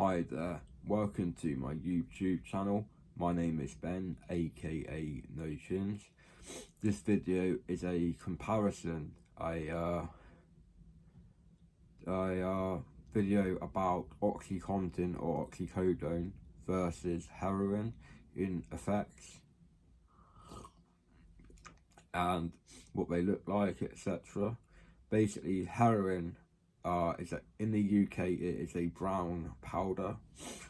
Hi there, welcome to my YouTube channel. My name is Ben, aka Notions. This video is a comparison, a video about OxyContin or oxycodone versus heroin in effects and what they look like, etc. Basically, heroin in the UK it is a brown powder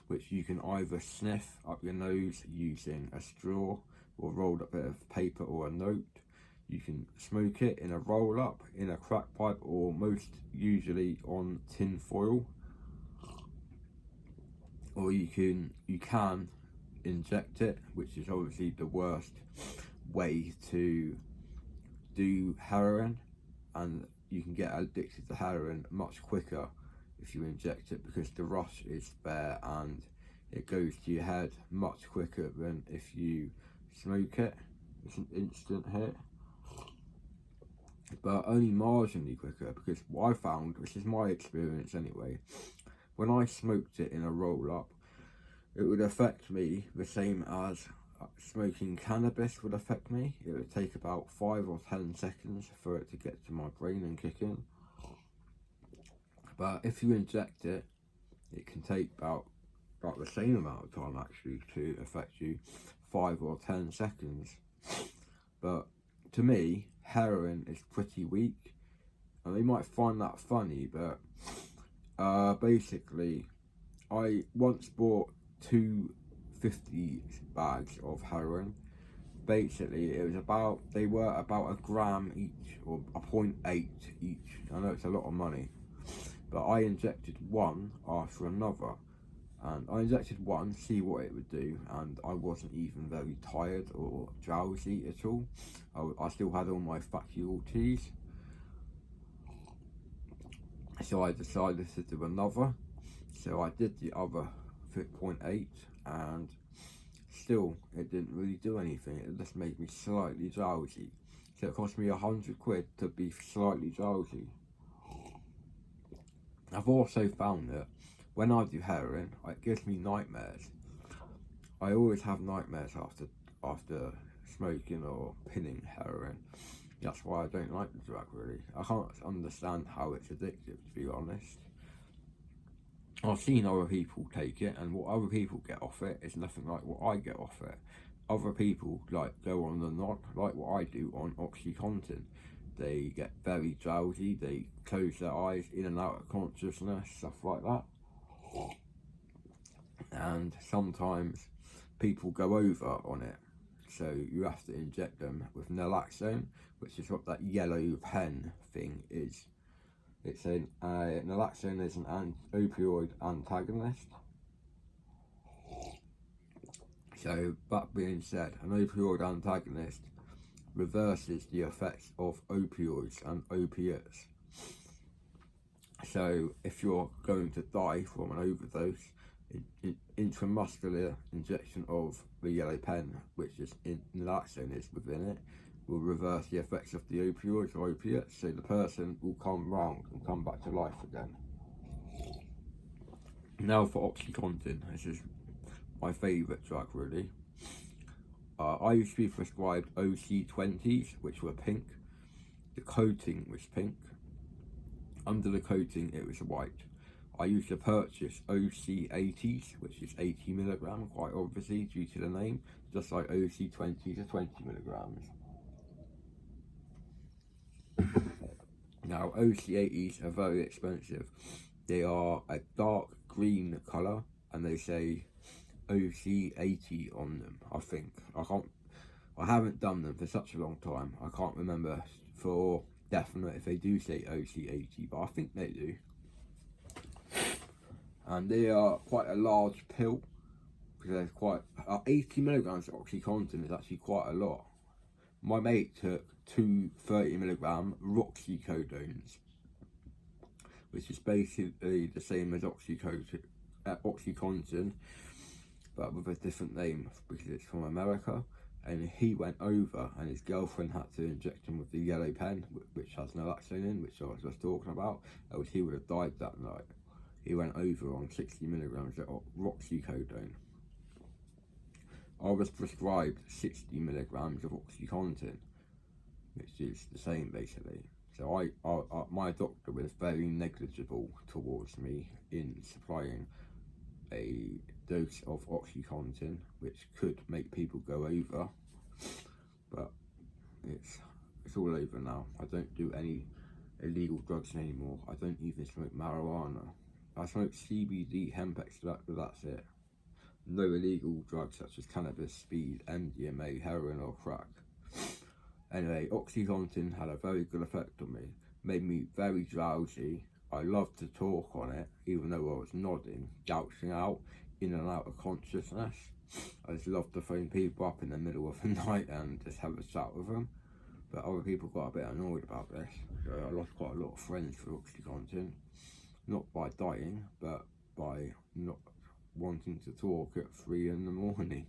which you can either sniff up your nose using a straw or rolled up bit of paper or a note. You can smoke it in a roll up, in a crack pipe, or most usually on tin foil, or you can inject it, which is obviously the worst way to do heroin, and you can get addicted to heroin much quicker if you inject it because the rush is there and it goes to your head much quicker than if you smoke it. It's an instant hit, but only marginally quicker, because what I found, which is my experience anyway, when I smoked it in a roll up, it would affect me the same as smoking cannabis would affect me. It would take about 5 or 10 seconds for it to get to my brain and kick in. But if you inject it, it can take about the same amount of time actually to affect you, 5 or 10 seconds. But to me, heroin is pretty weak, and they might find that funny, but basically, I once bought 250 bags of heroin. Basically, they were about a gram each, or a 0.8 each. I know it's a lot of money, but I injected one after another, and I injected one, see what it would do, and I wasn't even very tired or drowsy at all. I still had all my faculties, so I decided to do another. So I did the other 0.8, and still it didn't really do anything. It just made me slightly drowsy. So it cost me £100 to be slightly drowsy. I've also found that when I do heroin, it gives me nightmares. I always have nightmares after smoking or pinning heroin. That's why I don't like the drug, really. I can't understand how it's addictive, to be honest. I've seen other people take it, and what other people get off it is nothing like what I get off it. Other people go on the nod, like what I do on OxyContin. They get very drowsy, they close their eyes, in and out of consciousness, stuff like that. And sometimes people go over on it, so you have to inject them with naloxone, which is what that yellow pen thing is. It's naloxone is an opioid antagonist. So that being said, an opioid antagonist reverses the effects of opioids and opiates. So if you're going to die from an overdose, intramuscular injection of the yellow pen, which is naloxone is within it, will reverse the effects of the opioids or opiates, so the person will come round and come back to life again. Now for OxyContin, this is my favourite drug, really. I used to be prescribed OC20s, which were pink. The coating was pink. Under the coating it was white. I used to purchase OC80s, which is 80 milligrams, quite obviously due to the name, just like OC20s are 20 milligrams. Now OC80s are very expensive. They are a dark green colour, and they say OC80 on them, I think. I haven't done them for such a long time, I can't remember for definite if they do say OC80, but I think they do. And they are quite a large pill, because there's quite 80 milligrams of OxyContin is actually quite a lot. My mate took 2 30 milligram Oxycodones, which is basically the same as OxyContin, but with a different name because it's from America. And he went over, and his girlfriend had to inject him with the yellow pen, which has naloxone in, which I was just talking about, else he would have died that night. he went over on 60 milligrams of Oxycodone. I was prescribed 60 milligrams of OxyContin, which is the same basically. So my doctor was very negligible towards me in supplying a dose of OxyContin, which could make people go over, but it's all over now. I don't do any illegal drugs anymore. I don't even smoke marijuana. I smoke CBD hemp extract, but that's it. No illegal drugs such as cannabis, speed, MDMA, heroin or crack. Anyway, OxyContin had a very good effect on me. Made me very drowsy. I loved to talk on it, even though I was nodding, gouging out, in and out of consciousness. I just loved to phone people up in the middle of the night and just have a chat with them. But other people got a bit annoyed about this. So I lost quite a lot of friends for OxyContin. Not by dying, but by not wanting to talk at 3 in the morning.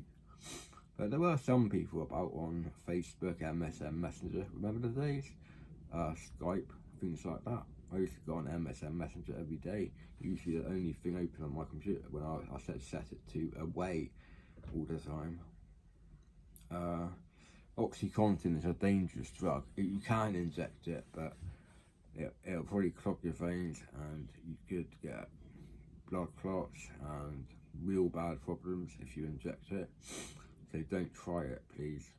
But there were some people about on Facebook, MSN Messenger, remember the days? Skype, things like that. I used to go on MSN Messenger every day. Usually the only thing open on my computer when I set it to away all the time. OxyContin is a dangerous drug. You can inject it, but it'll probably clog your veins and you could get blood clots and real bad problems if you inject it. So don't try it, please.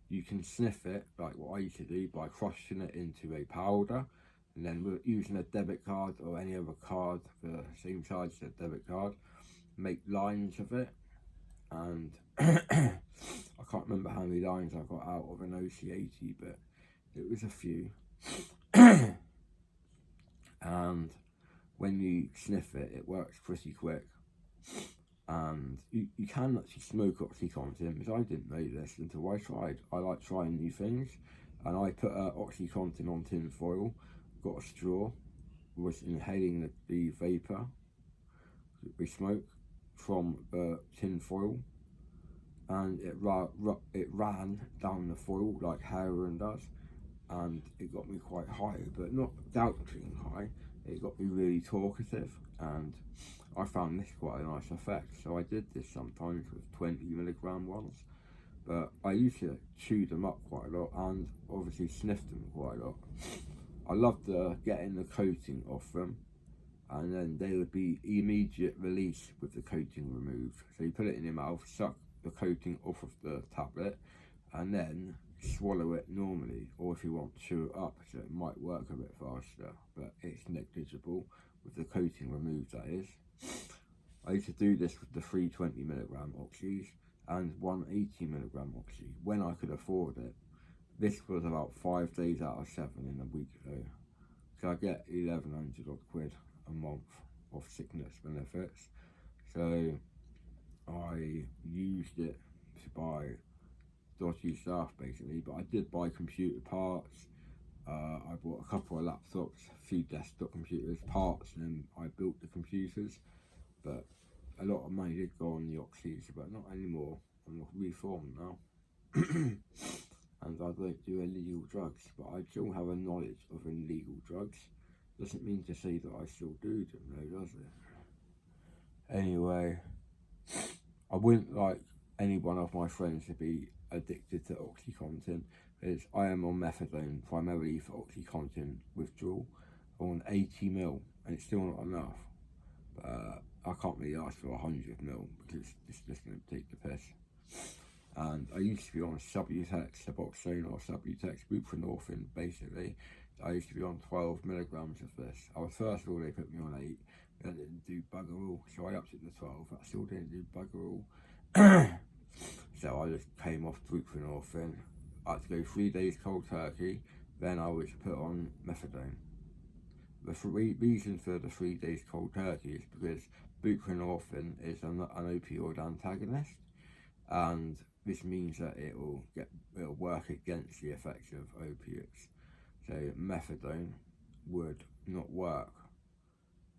You can sniff it, like what I used to do, by crushing it into a powder, and then using a debit card or any other card for the same size as a debit card, make lines of it, and I can't remember how many lines I got out of an OC80, but it was a few. And when you sniff it, it works pretty quick. And you can actually smoke OxyContin, because I didn't know this until I tried. I like trying new things, and I put OxyContin on tin foil, got a straw, was inhaling the vapour that we smoke from the tin foil, and it ran down the foil like heroin does, and it got me quite high, but not gouging high. It got me really talkative, and I found this quite a nice effect. So I did this sometimes with 20 milligram ones, but I used to chew them up quite a lot and obviously sniff them quite a lot. I loved getting the coating off them, and then they would be immediate release with the coating removed. So you put it in your mouth, suck the coating off of the tablet, and then swallow it normally, or if you want, chew it up, so it might work a bit faster, but it's negligible with the coating removed, that is. I used to do this with the 320 milligram oxys and 180 milligram oxy when I could afford it. This was about 5 days out of 7 in a week though, so I get 1100 odd quid a month of sickness benefits. So I used it to buy dodgy stuff basically, but I did buy computer parts. I bought a couple of laptops, a few desktop computers, parts, and then I built the computers. But a lot of money did go on the oxys, but not anymore. I'm reformed now. And I don't do illegal drugs, but I still have a knowledge of illegal drugs. Doesn't mean to say that I still do them though, does it? Anyway, I wouldn't like any one of my friends to be addicted to OxyContin, because I am on methadone primarily for OxyContin withdrawal. I'm on 80 mil, and it's still not enough. But I can't really ask for 100 mil because it's just going to take the piss. And I used to be on Subutex, Suboxone or Subutex, buprenorphine basically. I used to be on 12 milligrams of this. First of all, they put me on 8, that didn't do bugger all, so I upped it to 12, that still didn't do bugger all. So I just came off buprenorphine. I had to go 3 days cold turkey, then I was put on methadone. The reason for the 3 days cold turkey is because buprenorphine is an opioid antagonist, and this means that it'll work against the effects of opiates. So methadone would not work.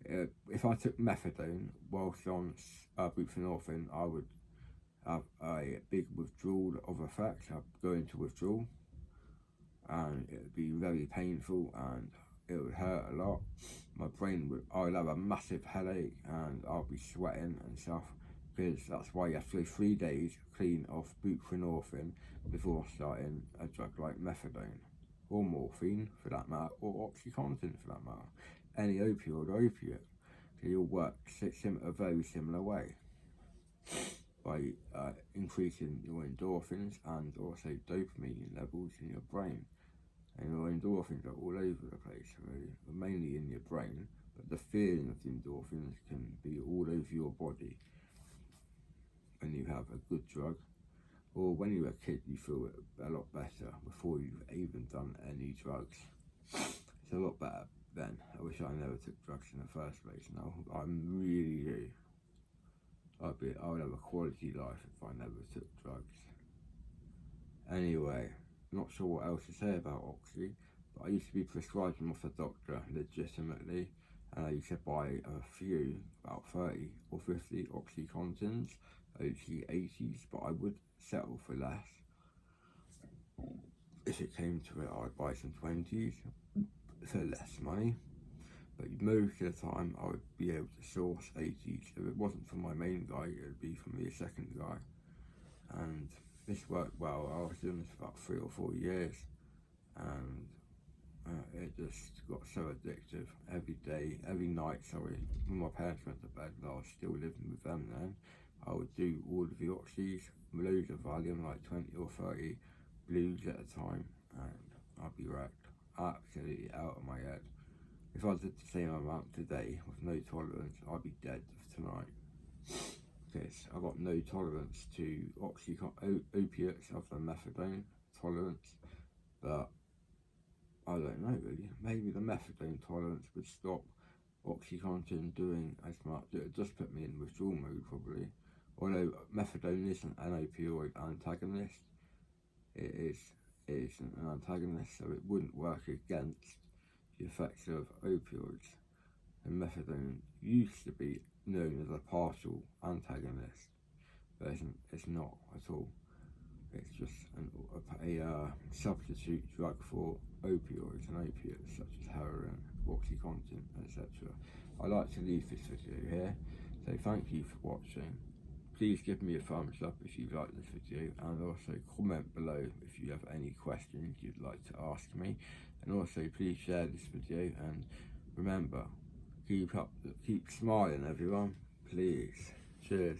If I took methadone whilst on buprenorphine, I would have a big withdrawal of effects. I'd go into withdrawal, and it would be very painful, and it would hurt a lot. My brain would, I'd have a massive headache and I'll be sweating and stuff, because that's why you have to go 3 days clean off buprenorphine before starting a drug like methadone, or morphine for that matter, or OxyContin for that matter, any opioid or opiate. They all work a very similar way, by increasing your endorphins and also dopamine levels in your brain. And your endorphins are all over the place, really, mainly in your brain, but the feeling of the endorphins can be all over your body when you have a good drug. Or when you're a kid, you feel it a lot better before you've even done any drugs. It's a lot better then. I wish I never took drugs in the first place now. I really do. I would have a quality life if I never took drugs. Anyway, not sure what else to say about Oxy, but I used to be prescribed them off a doctor legitimately, and I used to buy a few, about 30 or 50 OxyContins, Oxy 80s, but I would settle for less. If it came to it, I'd buy some 20s for less money, but most of the time I would be able to source 80s. If it wasn't from my main guy, it would be from the second guy, and this worked well. I was doing this for about 3 or 4 years, and it just got so addictive. Every night, when my parents went to bed and I was still living with them then, I would do all of the Oxys, loads of Valium, like 20 or 30 blues at a time, and I'd be wrecked, absolutely out of my head. If I did the same amount today with no tolerance, I'd be dead tonight. Because I've got no tolerance to opiates other than methadone tolerance, but I don't know really. Maybe the methadone tolerance would stop OxyContin doing as much. It would just put me in withdrawal mode probably. Although methadone isn't an opioid antagonist, it is an antagonist, so it wouldn't work against the effects of opioids. And methadone used to be known as a partial antagonist, but it's not at all. It's just a substitute drug for opioids and opiates such as heroin, OxyContin, etc. I'd like to leave this video here, so thank you for watching. Please give me a thumbs up if you like this video, and also comment below if you have any questions you'd like to ask me, and also please share this video, and remember, keep smiling everyone, please. Cheers.